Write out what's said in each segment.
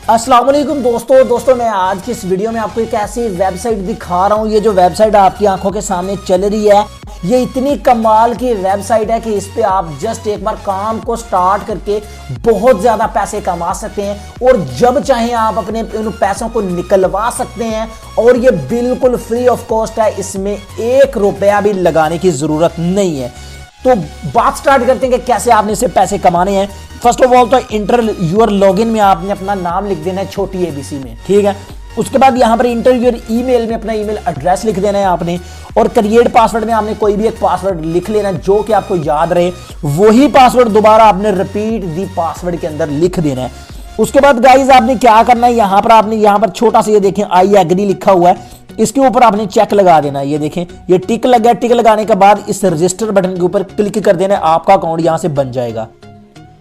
अस्सलाम वालेकुम दोस्तों मैं आज की इस वीडियो में आपको एक ऐसी वेबसाइट दिखा रहा हूँ। ये जो वेबसाइट आपकी आंखों के सामने चल रही है, ये इतनी कमाल की वेबसाइट है कि इस पे आप जस्ट एक बार काम को स्टार्ट करके बहुत ज़्यादा पैसे कमा सकते हैं और जब चाहें आप अपने उन पैसों को निकलवा सकते हैं और ये बिल्कुल फ्री ऑफ कॉस्ट है। इसमें 1 रुपया भी लगाने की ज़रूरत नहीं है। तो बात स्टार्ट करते हैं कि कैसे आपने इससे पैसे कमाने हैं। फर्स्ट ऑफ ऑल तो इंटर योर लॉगिन में आपने अपना नाम लिख देना है छोटी एबीसी में, ठीक है। उसके बाद यहाँ पर इंटर योर ईमेल में अपना ईमेल एड्रेस लिख देना है आपने, और क्रिएट पासवर्ड में आपने कोई भी एक पासवर्ड लिख लेना जो कि आपको याद रहे। वही पासवर्ड दोबारा आपने रिपीट दी पासवर्ड के अंदर लिख देना है। उसके बाद गाइज आपने क्या करना है, यहाँ पर आपने यहाँ पर छोटा सा ये देखें आई एग्री लिखा हुआ है, इसके ऊपर आपने चेक लगा देना है। ये देखें ये टिक लग गया। टिक लगाने के बाद इस रजिस्टर बटन के ऊपर क्लिक कर देना है, आपका अकाउंट यहां से बन जाएगा।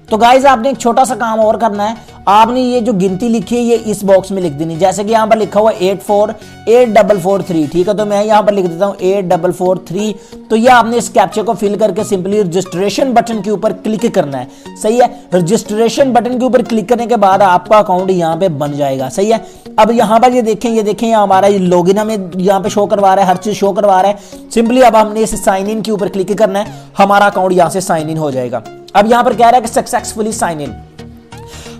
तो गाइज आपने एक छोटा सा काम और करना है, आपने ये जो गिनती लिखी है ये इस बॉक्स में लिख देनी। जैसे कि यहाँ पर लिखा हुआ 848443, ठीक है। तो मैं यहाँ पर लिख देता हूँ 8443। तो ये आपने इस कैप्चा को फिल करके सिंपली रजिस्ट्रेशन बटन के ऊपर क्लिक करना है, सही है। रजिस्ट्रेशन बटन के ऊपर क्लिक करने के बाद आपका अकाउंट यहाँ पे बन जाएगा, सही है। अब यहाँ पर ये देखें हमारा लॉगिन हमें यहाँ पे शो करवा रहा है, हर चीज शो करवा रहा है। सिंपली अब हमने इस साइन इन के ऊपर क्लिक करना है, हमारा अकाउंट यहाँ से साइन इन हो जाएगा। अब यहाँ पर कह रहा है कि सक्सेसफुली साइन इन,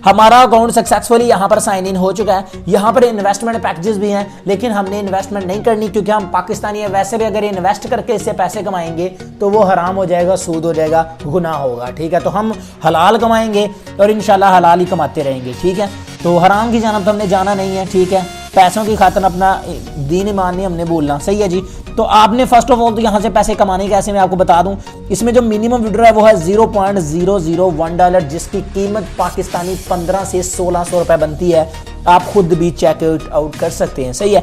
हमारा अकाउंट सक्सेसफुली यहाँ पर साइन इन हो चुका है। यहाँ पर इन्वेस्टमेंट पैकेजेस भी हैं, लेकिन हमने इन्वेस्टमेंट नहीं करनी क्योंकि हम पाकिस्तानी हैं। वैसे भी अगर इन्वेस्ट करके इससे पैसे कमाएंगे तो वो हराम हो जाएगा, सूद हो जाएगा, गुनाह होगा, ठीक है। तो हम हलाल कमाएंगे और इंशाल्लाह हलाल ही कमाते रहेंगे, ठीक है। तो हराम की जानब तो हमने जाना नहीं है, ठीक है। पैसों की खातिर अपना दीन ईमान नहीं हमने बोलना, सही है जी। तो आपने फर्स्ट ऑफ ऑल तो यहाँ से पैसे कमाने कैसे मैं आपको बता दूं। इसमें जो मिनिमम विड्रॉ है वो है $0.001, जिसकी कीमत पाकिस्तानी 1500 से 1600 रुपए बनती है। आप खुद भी चेक आउट कर सकते हैं, सही है।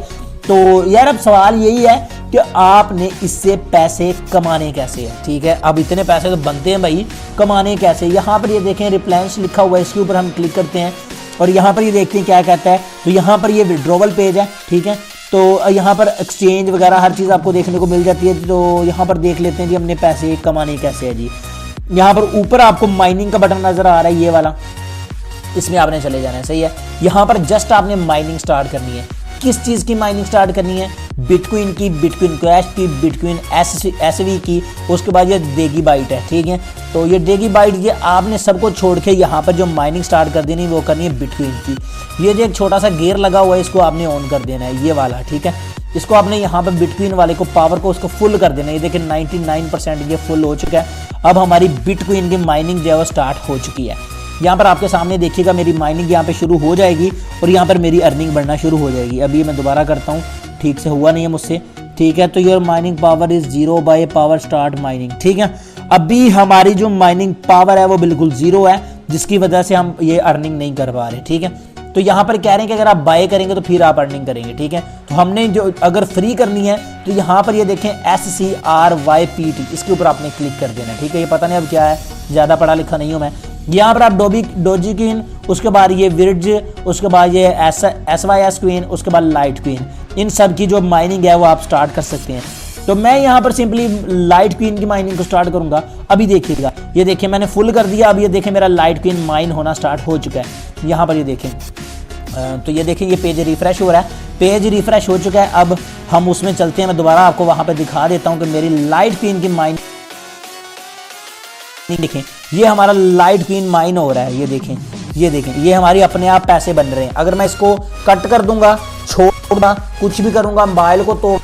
तो यार अब सवाल यही है कि आपने इससे पैसे कमाने कैसे हैं, ठीक है। अब इतने पैसे तो बनते हैं भाई, कमाने कैसे। यहाँ पर ये देखें रिप्लेनिश लिखा हुआ है, इसके ऊपर हम क्लिक करते हैं और यहाँ पर ये देखते हैं क्या कहता है। तो यहाँ पर ये विड्रॉवल पेज है, ठीक है। तो यहाँ पर एक्सचेंज वगैरह हर चीज़ आपको देखने को मिल जाती है। तो यहाँ पर देख लेते हैं कि हमने पैसे कमाने कैसे है जी। यहाँ पर ऊपर आपको माइनिंग का बटन नज़र आ रहा है, ये वाला, इसमें आपने चले जाना है, सही है। यहाँ पर जस्ट आपने माइनिंग स्टार्ट करनी है। किस चीज़ की माइनिंग स्टार्ट करनी है? बिटकॉइन की, बिटकॉइन कैश की, बिटकॉइन एसवी की। उसके बाद ये डेगी बाइट है, ठीक है। तो ये डेगी बाइट ये आपने सबको छोड़ के यहाँ पर जो माइनिंग स्टार्ट कर देनी वो करनी है बिटकॉइन की। ये जो एक छोटा सा गेयर लगा हुआ है इसको आपने ऑन कर देना है, ये वाला, ठीक है। इसको आपने यहाँ पर बिटकॉइन वाले को पावर को उसको फुल कर देना है। ये देखिए 99% ये फुल हो चुका है। अब हमारी बिटकॉइन की माइनिंग जो है वो स्टार्ट हो चुकी है। यहाँ पर आपके सामने देखिएगा मेरी माइनिंग यहाँ पे शुरू हो जाएगी और यहाँ पर मेरी अर्निंग बढ़ना शुरू हो जाएगी। अभी मैं दोबारा करता हूँ, ठीक से हुआ नहीं है मुझसे, ठीक है। तो your mining power is 0 by power start mining, ठीक है। अभी हमारी जो माइनिंग पावर है वो बिल्कुल 0 है, जिसकी वजह से हम ये अर्निंग नहीं कर पा रहे, ठीक है। तो यहाँ पर कह रहे हैं कि अगर आप बाय करेंगे तो फिर आप अर्निंग करेंगे, ठीक है। तो हमने जो अगर फ्री करनी है तो यहाँ पर ये देखें SCRYPT, इसके ऊपर आपने क्लिक कर देना है, ठीक है। ये पता नहीं अब क्या है, ज़्यादा पढ़ा लिखा नहीं हूँ मैं। यहाँ पर आप डोजी क्वीन, उसके बाद ये विर्ज, उसके बाद ये SYS क्वीन, उसके बाद लाइट क्वीन, इन सब की जो माइनिंग है वो आप स्टार्ट कर सकते हैं। तो मैं यहाँ पर सिंपली लाइट क्वीन की माइनिंग को स्टार्ट करूँगा। अभी देखिएगा, ये देखिए मैंने फुल कर दिया। अब ये देखें मेरा लाइट क्वीन माइन होना स्टार्ट हो चुका है। यहाँ पर ये देखें, तो ये देखें ये पेज रिफ्रेश हो रहा है, पेज रिफ्रेश हो चुका है। अब हम उसमें चलते हैं, मैं दोबारा आपको वहाँ पर दिखा देता हूँ कि मेरी लाइट क्वीन की माइनिंग देखें, ये हमारा लाइट क्वीन माइन हो रहा है। ये देखें, ये देखें, ये हमारी अपने आप पैसे बन रहे हैं। अगर मैं इसको कट कर दूंगा, छोड़ दूंगा, कुछ भी करूंगा, मोबाइल को तो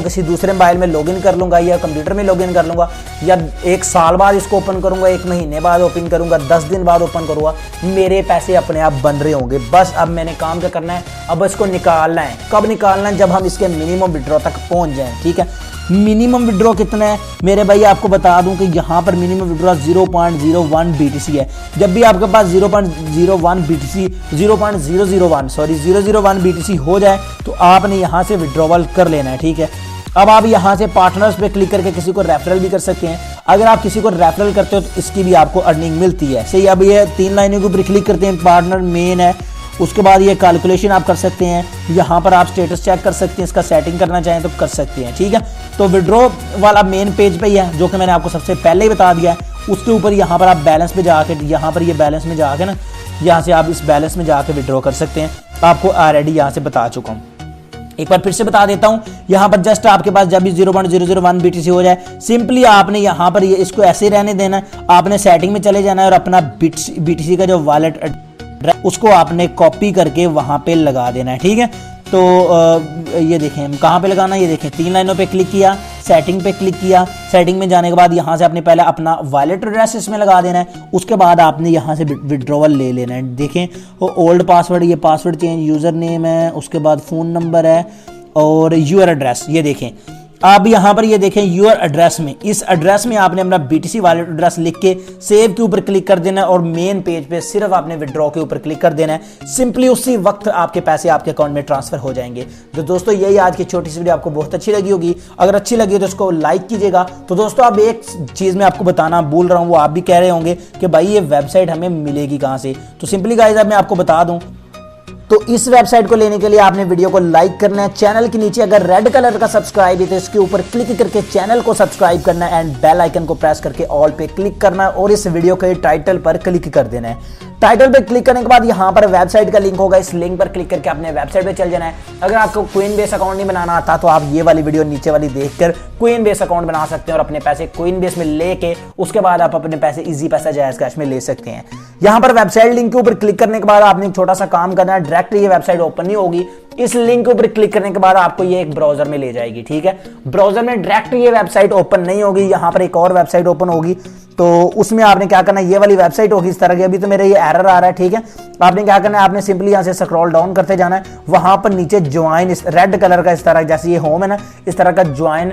किसी दूसरे मोबाइल में लॉगिन कर लूंगा या कंप्यूटर में लॉगिन कर लूंगा, या 1 साल बाद इसको ओपन करूंगा, 1 महीने बाद ओपन करूंगा, 10 दिन बाद ओपन करूंगा, मेरे पैसे अपने आप बन रहे होंगे। बस अब मैंने काम क्या करना है, अब इसको निकालना है। कब निकालना है? जब हम इसके मिनिमम विड्रॉ तक पहुंच जाएं, ठीक है। मिनिमम विड्रॉ कितना है मेरे भाई, आपको बता दूं कि यहाँ पर मिनिमम विड्रॉ 0.01 BTC है। जब भी आपके पास 0.01 BTC 0.001 BTC हो जाए तो आपने यहाँ से विड्रॉवल कर लेना है, ठीक है। अब आप यहाँ से पार्टनर्स पे क्लिक करके किसी को रेफरल भी कर सकते हैं। अगर आप किसी को रेफरल करते हो तो इसकी भी आपको अर्निंग मिलती है, सही। अब ये 3 लाइनों के ऊपर क्लिक करते हैं, पार्टनर मेन है, उसके बाद ये कैलकुलेशन आप कर सकते हैं। यहाँ पर आप स्टेटस चेक कर सकते हैं, इसका सेटिंग करना चाहें तो कर सकते हैं, ठीक है। तो विड्रॉ वाला मेन पेज पे ही है जो कि मैंने आपको सबसे पहले ही बता दिया है। उसके ऊपर यहाँ पर आप बैलेंस पे जाके, यहाँ पर ये बैलेंस में जाके ना, यहाँ से आप इस बैलेंस में जाके विड्रॉ कर सकते हैं। आपको ऑलरेडी यहाँ से बता चुका हूँ, एक बार फिर से बता देता हूं। यहां पर जस्ट आपके पास जब भी 0.001 BTC हो जाए, सिंपली आपने यहां पर ये इसको ऐसे ही रहने देना है। आपने सेटिंग में चले जाना है और अपना BTC का जो वॉलेट उसको आपने कॉपी करके वहां पे लगा देना है, ठीक है। तो ये देखें कहाँ पे लगाना है, ये देखें 3 लाइनों पे क्लिक किया, सेटिंग पे क्लिक किया। सेटिंग में जाने के बाद यहाँ से आपने पहले अपना वॉलेट एड्रेस इसमें लगा देना है। उसके बाद आपने यहाँ से विड्रॉवल ले लेना है। देखें वो ओल्ड पासवर्ड, ये पासवर्ड चेंज, यूज़र नेम है, उसके बाद फ़ोन नंबर है और यूर एड्रेस। ये देखें अब यहाँ पर ये देखें यूर एड्रेस में, इस एड्रेस में आपने अपना BTC वॉलेट एड्रेस लिख के सेव के ऊपर क्लिक कर देना है और मेन पेज पे सिर्फ आपने विड्रॉ के ऊपर क्लिक कर देना है। सिंपली उसी वक्त आपके पैसे आपके अकाउंट में ट्रांसफर हो जाएंगे। तो दोस्तों यही आज की छोटी सी वीडियो आपको बहुत अच्छी लगी होगी। अगर अच्छी लगी तो इसको लाइक कीजिएगा। तो दोस्तों अब एक चीज़ मैं आपको बताना भूल रहा हूँ, वो आप भी कह रहे होंगे कि भाई ये वेबसाइट हमें मिलेगी कहाँ से। तो सिंपली गाइस अब मैं आपको बता दूँ, तो इस वेबसाइट को लेने के लिए आपने वीडियो को लाइक करना है। चैनल के नीचे अगर रेड कलर का सब्सक्राइब है तो इसके ऊपर क्लिक करके चैनल को सब्सक्राइब करना है एंड बेल आइकन को प्रेस करके ऑल पे क्लिक करना है और इस वीडियो के टाइटल पर क्लिक कर देना है। टाइटल पे क्लिक करने के बाद यहाँ पर वेबसाइट का लिंक होगा, इस लिंक पर क्लिक करके अपने वेबसाइट पे चल जाना है। अगर आपको कोइनबेस अकाउंट नहीं बनाना आता तो आप ये वाली वीडियो नीचे वाली देखकर कोइनबेस अकाउंट बना सकते हैं और अपने पैसे कोइनबेस में लेके उसके बाद आप अपने पैसे इजी पैसा जायज कैश में ले सकते हैं। यहाँ पर वेबसाइट लिंक के ऊपर क्लिक करने के बाद आपने एक छोटा सा काम करना है, डायरेक्ट ये वेबसाइट ओपन नहीं होगी। इस लिंक के ऊपर क्लिक करने के बाद आपको ये एक ब्राउजर में ले जाएगी, ठीक है। ब्राउजर में डायरेक्ट ये वेबसाइट ओपन नहीं होगी, यहाँ पर एक और वेबसाइट ओपन होगी। तो उसमें आपने क्या करना है, ये वाली वेबसाइट होगी इस तरह की। अभी तो मेरा ये एरर आ रहा है, ठीक है। आपने क्या करना है, आपने सिंपली यहाँ से स्क्रॉल डाउन करते जाना है। वहां पर नीचे ज्वाइन, रेड कलर का इस तरह, जैसे ये होम है ना, इस तरह का ज्वाइन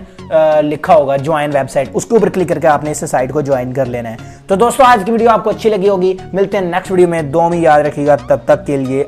लिखा होगा, ज्वाइन वेबसाइट, उसके ऊपर क्लिक करके आपने इस साइट को ज्वाइन कर लेना है। तो दोस्तों आज की वीडियो आपको अच्छी लगी होगी। मिलते हैं नेक्स्ट वीडियो में, दुआ में याद रखिएगा। तब तक के लिए